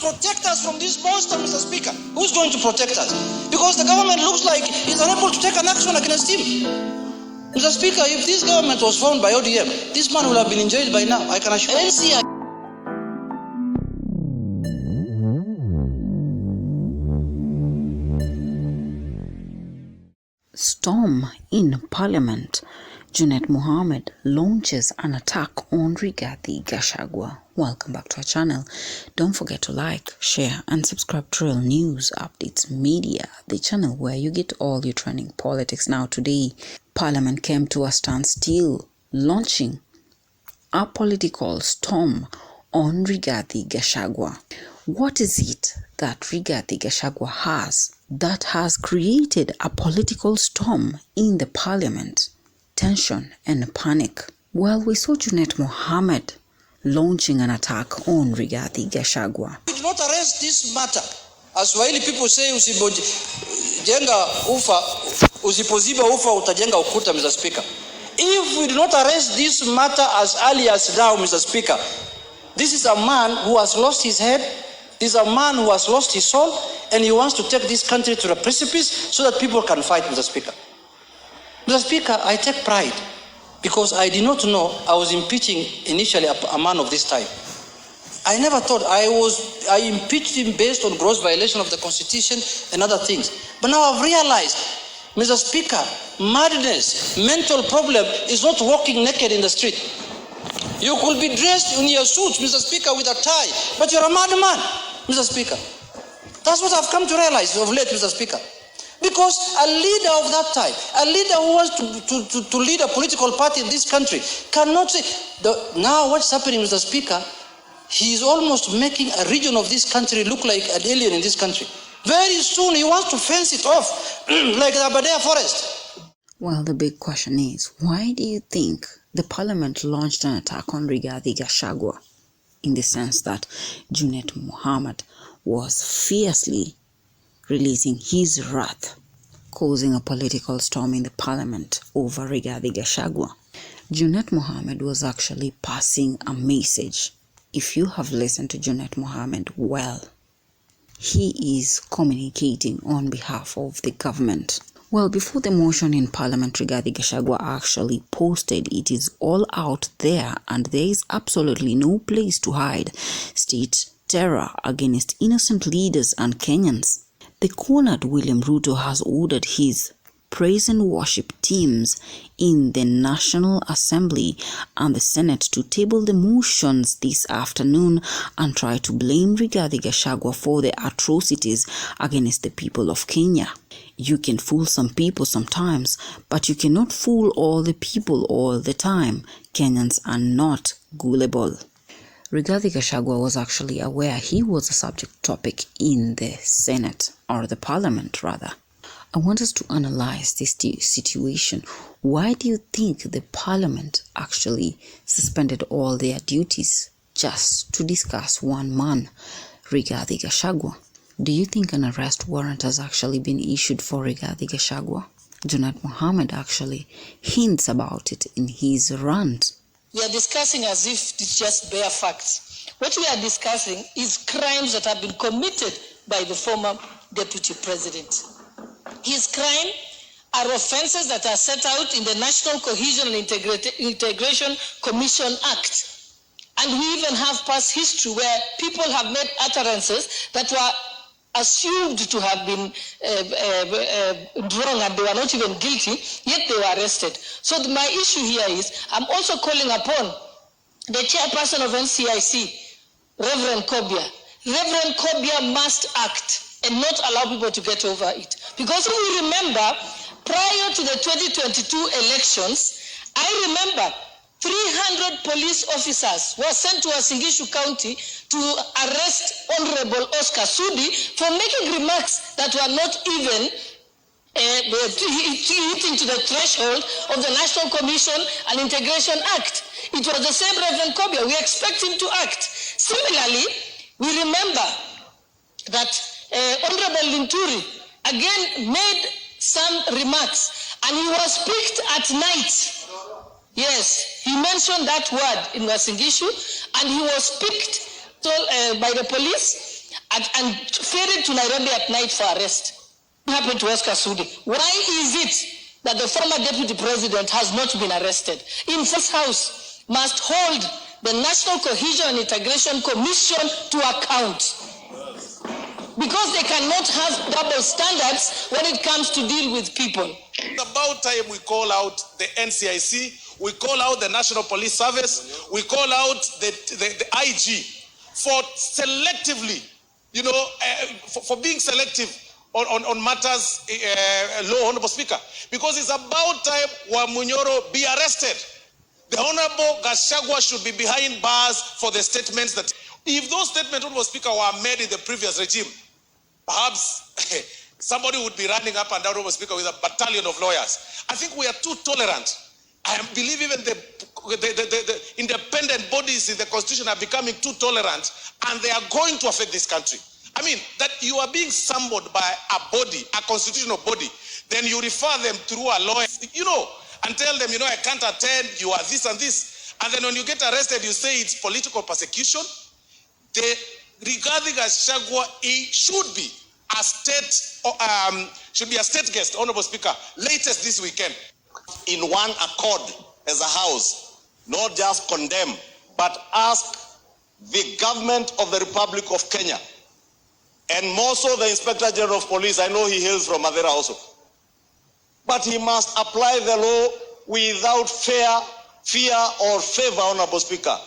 protect us from this monster, Mr. Speaker? Who's going to protect us? Because the government looks like it's unable to take an action against him. Mr. Speaker, if this government was formed by ODM, this man would have been in jail by now, I can assure you. Storm in Parliament. Junet Mohammed launches an attack on Rigathi Gachagua. Welcome back to our channel. Don't forget to like, share and subscribe to Real News Updates Media, the channel where you get all your trending politics. Now today, Parliament came to a standstill, launching a political storm on Rigathi Gachagua. What is it that Rigathi Gachagua has that has created a political storm in the Parliament? Tension and panic. Well, we saw Junet Mohammed launching an attack on Rigathi Gachagua. We did not arrest this matter. As Swahili people say, usipojenga ufa, usipoziba ufa utajenga ukuta, Mr. Speaker. If we do not arrest this matter as early as now, Mr. Speaker, this is a man who has lost his head. This is a man who has lost his soul, and he wants to take this country to the precipice so that people can fight, Mr. Speaker. Mr. Speaker, I take pride because I did not know I was impeaching initially a man of this type. I never thought I impeached him based on gross violation of the Constitution and other things. But now I've realized, Mr. Speaker, madness, mental problem is not walking naked in the street. You could be dressed in your suit, Mr. Speaker, with a tie, but you're a madman, Mr. Speaker. That's what I've come to realize of late, Mr. Speaker. Because a leader of that type, a leader who wants to lead a political party in this country, cannot say, now what's happening, Mr. Speaker, he's almost making a region of this country look like an alien in this country. Very soon he wants to fence it off like the Aberdare forest. Well, the big question is, why do you think the Parliament launched an attack on Rigathi Gachagua? In the sense that Junet Mohammed was fiercely releasing his wrath, causing a political storm in the Parliament over Rigathi Gachagua. Junet Mohammed was actually passing a message. If you have listened to Junet Mohammed well, he is communicating on behalf of the government. Well, before the motion in Parliament, Rigathi Gachagua actually posted, "It is all out there and there is absolutely no place to hide. State terror against innocent leaders and Kenyans." The cornered William Ruto has ordered his praise and worship teams in the National Assembly and the Senate to table the motions this afternoon and try to blame Rigathi Gachagua for the atrocities against the people of Kenya. You can fool some people sometimes, but you cannot fool all the people all the time. Kenyans are not gullible. Rigathi Gachagua was actually aware he was a subject topic in the Senate, or the Parliament rather. I want us to analyze this situation. Why do you think the Parliament actually suspended all their duties just to discuss one man, Rigathi Gachagua? Do you think an arrest warrant has actually been issued for Rigathi Gachagua? Junet Mohammed actually hints about it in his rant. We are discussing as if it's just bare facts. What we are discussing is crimes that have been committed by the former deputy president. His crime are offenses that are set out in the National Cohesion and Integration Commission Act. And we even have past history where people have made utterances that were assumed to have been wrong and they were not even guilty, yet they were arrested. So my issue here is, I'm also calling upon the chairperson of NCIC, Reverend Kobia. Reverend Kobia must act and not allow people to get over it. Because if we remember, prior to the 2022 elections, I remember 300 police officers were sent to Uasin County to arrest Honorable Oscar Sudi for making remarks that were not even hitting to the threshold of the National Commission and Integration Act. It was the same Reverend Kobia. We expect him to act. Similarly, we remember that Honorable Linturi again made some remarks, and he was picked at night. Yes, he mentioned that word in Uasin Gishu, and he was picked by the police, and ferried to Nairobi at night for arrest. What happened to Oscar Sudi? Why is it that the former deputy president has not been arrested? In first house must hold the National Cohesion and Integration Commission to account, because they cannot have double standards when it comes to deal with people. It's about time we call out the NCIC, we call out the National Police Service, we call out the IG for selectively, for being selective on matters, law, Honorable Speaker, because it's about time Wamunyoro be arrested. The Honorable Gachagua should be behind bars for the statements that, if those statements, Honorable Speaker, were made in the previous regime, perhaps somebody would be running up and down, Honorable Speaker, with a battalion of lawyers. I think we are too tolerant. I believe even the independent bodies in the Constitution are becoming too tolerant, and they are going to affect this country. I mean, that you are being summoned by a body, a constitutional body, then you refer them through a lawyer, and tell them, I can't attend, you are this and this. And then when you get arrested, you say it's political persecution. Regarding Gachagua, he should be a state guest, Honorable Speaker, latest this weekend. In one accord as a house, not just condemn, but ask the government of the Republic of Kenya, and more so the Inspector General of Police. I know he hails from Madeira also, but he must apply the law without fear or favor, Honorable Speaker.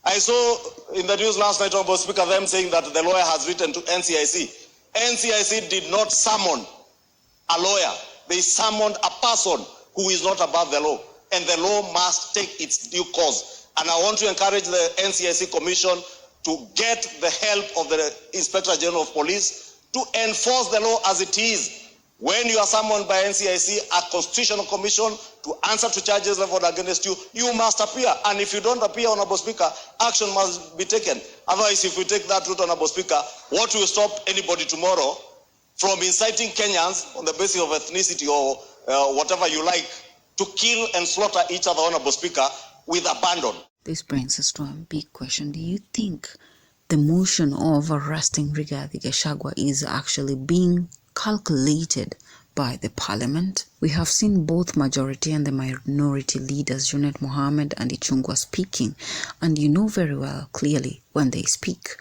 I saw in the news last night, Honorable Speaker, them saying that the lawyer has written to NCIC. NCIC did not summon a lawyer. They summoned a person who is not above the law, and the law must take its due course. And I want to encourage the NCIC Commission to get the help of the Inspector General of Police to enforce the law as it is. When you are summoned by NCIC, a constitutional commission, to answer to charges leveled against you, you must appear. And if you don't appear, Honorable Speaker, action must be taken. Otherwise, if we take that route, Honorable Speaker, what will stop anybody tomorrow from inciting Kenyans on the basis of ethnicity or whatever you like to kill and slaughter each other, Honorable Speaker, with abandon? This brings us to a big question. Do you think the motion of arresting Rigathi Gachagua is actually being calculated by the parliament? We have seen both majority and the minority leaders, Junet Mohammed and Ichungwa, speaking, and you know very well clearly when they speak,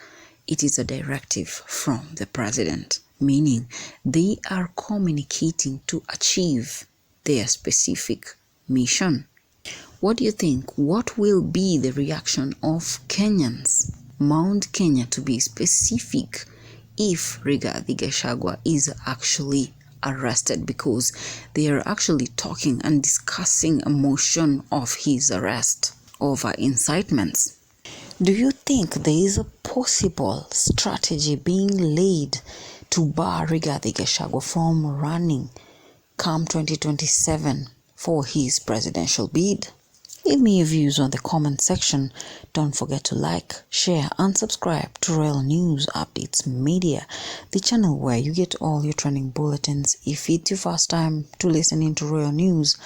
it is a directive from the president, meaning they are communicating to achieve their specific mission. What do you think? What will be the reaction of Kenyans, Mount Kenya to be specific, if Rigathi Gachagua is actually arrested? Because they are actually talking and discussing a motion of his arrest over incitements. Do you think there is a possible strategy being laid to bar Rigathi Gachagua from running come 2027 for his presidential bid? Leave me your views on the comment section. Don't forget to like, share and subscribe to Royal News Updates Media, the channel where you get all your trending bulletins. If it's your first time to listening to Royal News,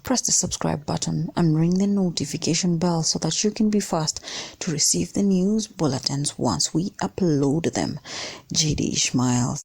press the subscribe button and ring the notification bell so that you can be fast to receive the news bulletins once we upload them. JD Ishmael.